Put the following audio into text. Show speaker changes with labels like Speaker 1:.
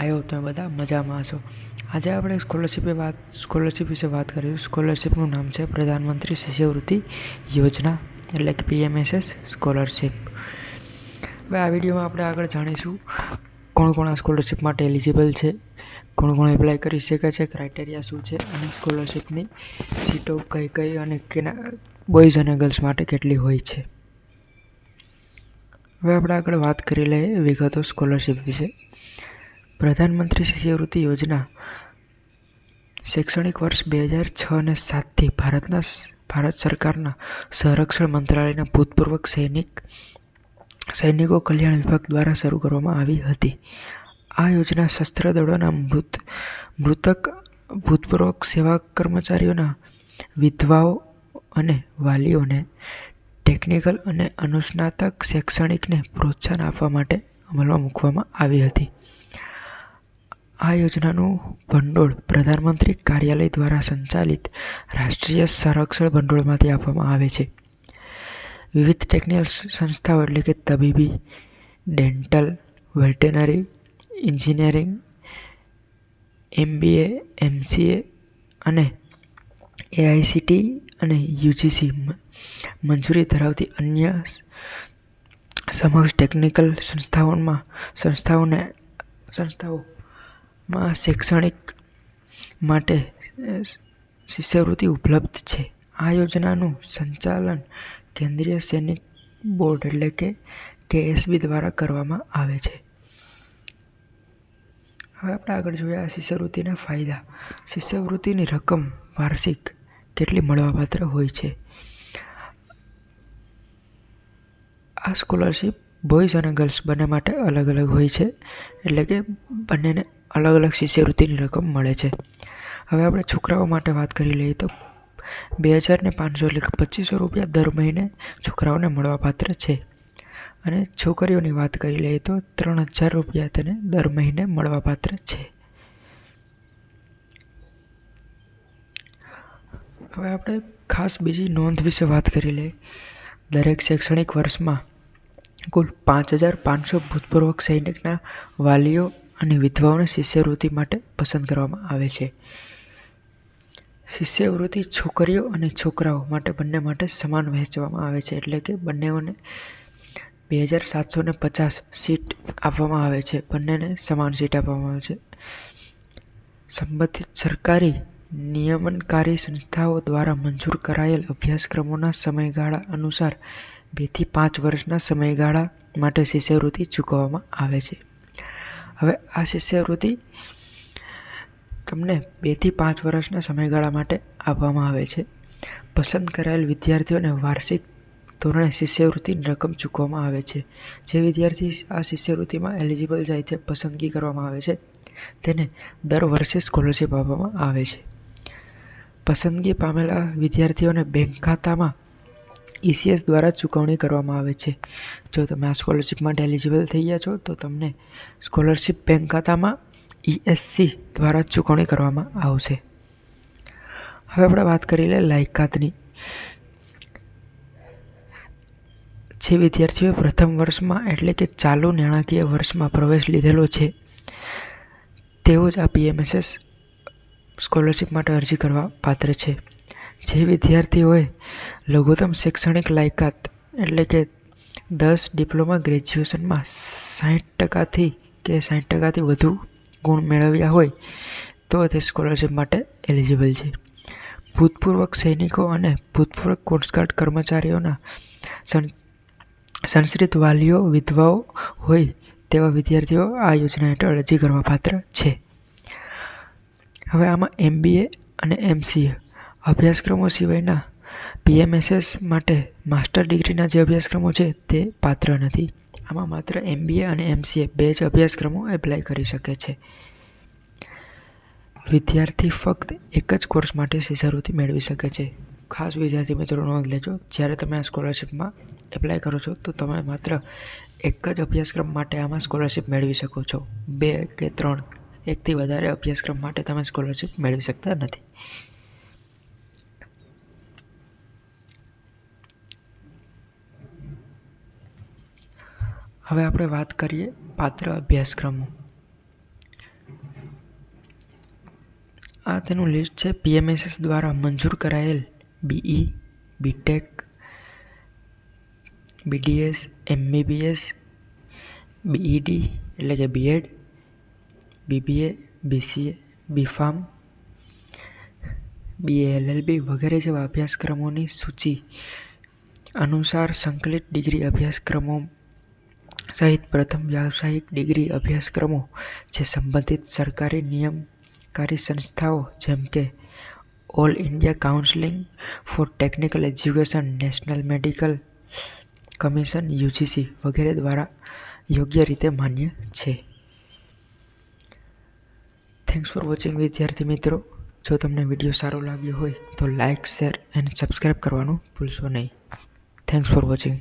Speaker 1: I hope તમે બધા મજામાં હશો. આજે આપણે સ્કોલરશિપ વિશે વાત કરીશું. સ્કોલરશિપનું નામ છે પ્રધાનમંત્રી શિષ્યવૃત્તિ યોજના, એટલે કે PMSS સ્કોલરશિપ. હવે આ વિડીયોમાં આપણે આગળ જાણીશું કોણ કોણ આ સ્કોલરશિપ માટે એલિજિબલ છે, કોણ કોણ એપ્લાય કરી શકે છે, ક્રાઇટેરિયા શું છે, અને સ્કોલરશિપની સીટો કઈ કઈ અને બોયઝ અને ગર્લ્સ માટે કેટલી હોય છે. હવે આપણે આગળ વાત કરી લઈએ વિગતો સ્કોલરશિપ વિશે. પ્રધાનમંત્રી શિષ્યવૃત્તિ યોજના શૈક્ષણિક વર્ષ 2006 અને 7થી ભારત સરકારના સંરક્ષણ મંત્રાલયના ભૂતપૂર્વ સૈનિકો કલ્યાણ વિભાગ દ્વારા શરૂ કરવામાં આવી હતી. આ યોજના સશસ્ત્ર દળોના મૃતક ભૂતપૂર્વ સેવા કર્મચારીઓના વિધવાઓ અને વાલીઓને ટેકનિકલ અને અનુસ્નાતક શૈક્ષણિકને પ્રોત્સાહન આપવા માટે અમલમાં મૂકવામાં આવી હતી. આ યોજનાનું ભંડોળ પ્રધાનમંત્રી કાર્યાલય દ્વારા સંચાલિત રાષ્ટ્રીય સંરક્ષણ ભંડોળમાંથી આપવામાં આવે છે. વિવિધ ટેકનિકલ સંસ્થાઓ એટલે કે તબીબી, dental, veterinary, engineering, MBA, MCA અને AICTE અને UGC મંજૂરી ધરાવતી અન્ય સમકક્ષ ટેકનિકલ સંસ્થાઓમાં શૈક્ષણિક માટે શિષ્યવૃત્તિ ઉપલબ્ધ છે. આ યોજનાનું સંચાલન કેન્દ્રીય સૈનિક બોર્ડ એટલે કે KSB દ્વારા કરવામાં આવે છે. હવે આપણે આગળ જોઈએ આ શિષ્યવૃત્તિના ફાયદા. શિષ્યવૃત્તિની રકમ વાર્ષિક કેટલી મળવાપાત્ર હોય છે. આ સ્કોલરશિપ બોયઝ અને ગર્લ્સ બંને માટે અલગ અલગ હોય છે, એટલે કે બંનેને અલગ અલગ શિષ્યવૃત્તિની રકમ મળે છે. હવે આપણે છોકરાઓ માટે વાત કરી લઈએ તો 2500 એટલે કે 2500 રૂપિયા દર મહિને છોકરાઓને મળવાપાત્ર છે, અને છોકરીઓની વાત કરી લઈએ તો 3000 રૂપિયા તેને દર મહિને મળવાપાત્ર છે. હવે આપણે ખાસ બીજી નોંધ વિશે વાત કરી લઈએ. દરેક શૈક્ષણિક વર્ષમાં કુલ 5500 ભૂતપૂર્વ સૈનિકના વાલીઓ અને વિધવાઓને શિષ્યવૃત્તિ માટે પસંદ કરવામાં આવે છે. શિષ્યવૃત્તિ છોકરીઓ અને છોકરાઓ માટે બંને માટે સમાન વહેંચવામાં આવે છે, એટલે કે બંનેઓને 2750 સીટ આપવામાં આવે છે. બંનેને સમાન સીટ આપવામાં આવે છે. સંબંધિત સરકારી નિયમનકારી સંસ્થાઓ દ્વારા મંજૂર કરાયેલ અભ્યાસક્રમોના સમયગાળા અનુસાર 2 થી 5 વર્ષના સમયગાળા માટે શિષ્યવૃત્તિ ચૂકવવામાં આવે છે. હવે આ શિષ્યવૃત્તિ તમને 2 થી 5 વર્ષના સમયગાળા માટે આપવામાં આવે છે. પસંદ કરાયેલ વિદ્યાર્થીઓને વાર્ષિક ધોરણે શિષ્યવૃત્તિની રકમ ચૂકવવામાં આવે છે. જે વિદ્યાર્થી આ શિષ્યવૃત્તિમાં એલિજિબલ જાય છે, પસંદગી કરવામાં આવે છે, તેને દર વર્ષે સ્કોલરશિપ આપવામાં આવે છે. પસંદગી પામેલા વિદ્યાર્થીઓને બેંક ખાતામાં ECS દ્વારા ચૂકવણી કરવામાં આવે છે. જો તમે આ સ્કોલરશિપ માટે એલિજિબલ થઈ ગયા છો તો તમને સ્કોલરશિપ બેંક ખાતામાં ESC દ્વારા ચૂકવણી કરવામાં આવશે. હવે આપણે વાત કરી લઈએ લાયકાતની. જે વિદ્યાર્થીઓએ પ્રથમ વર્ષમાં એટલે કે ચાલુ નાણાકીય વર્ષમાં પ્રવેશ લીધેલો છે, તેઓ જ આ PMSS સ્કોલરશિપ માટે અરજી કરવા પાત્ર છે. જે વિદ્યાર્થીઓએ લઘુત્તમ શૈક્ષણિક લાયકાત એટલે કે 10 ડિપ્લોમા ગ્રેજ્યુએશનમાં 60% કે 60% વધુ ગુણ મેળવ્યા હોય તો તે સ્કોલરશિપ માટે એલિજિબલ છે. ભૂતપૂર્વ સૈનિકો અને ભૂતપૂર્વ કોસ્ટગાર્ડ કર્મચારીઓના સંશ્રિત વાલીઓ વિધવાઓ હોય તેવા વિદ્યાર્થીઓ આ યોજના હેઠળ અરજી કરવા પાત્ર છે. હવે આમાં MBA અને MCA અભ્યાસક્રમો સિવાયના PMSS માટે માસ્ટર ડિગ્રીના જે અભ્યાસક્રમો છે તે પાત્ર નથી. આમાં માત્ર MBA અને MCA બે જ અભ્યાસક્રમો એપ્લાય કરી શકે છે. વિદ્યાર્થી ફક્ત એક જ કોર્સ માટે શિષ્યવૃત્તિ મેળવી શકે છે. ખાસ વિદ્યાર્થી મિત્રો નોંધ લેજો, જ્યારે તમે આ સ્કોલરશિપમાં એપ્લાય કરો છો તો તમે માત્ર એક જ અભ્યાસક્રમ માટે આમાં સ્કોલરશિપ મેળવી શકો છો. 2 કે 3 એકથી વધારે અભ્યાસક્રમ માટે તમે સ્કોલરશિપ મેળવી શકતા નથી. હવે આપણે વાત કરીએ પાત્ર અભ્યાસક્રમો. આ તેનું લિસ્ટ છે. PMSS દ્વારા મંજૂર કરાયેલ BE, BTech, BDS, MBBS, BED એટલે કે BEd, BBA, BCA, BPharm, BA LLB વગેરે જેવા અભ્યાસક્રમોની સૂચિ અનુસાર સંકલિત ડિગ્રી અભ્યાસક્રમો સહિત પ્રથમ વ્યાવસાયિક ડિગ્રી અભ્યાસક્રમો જે સંબંધિત સરકારી નિયમનકારી સંસ્થાઓ જેમ કે all India council four technical education, national medical commission UGC વગેરે દ્વારા યોગ્ય રીતે માન્ય છે. થેન્ક્સ ફોર વોચિંગ વિદ્યાર્થી મિત્રો. જો તમને વિડીયો સારો લાગ્યો હોય તો લાઇક, શેર એન્ડ સબસ્ક્રાઈબ કરવાનું ભૂલશો નહીં. Thanks for watching.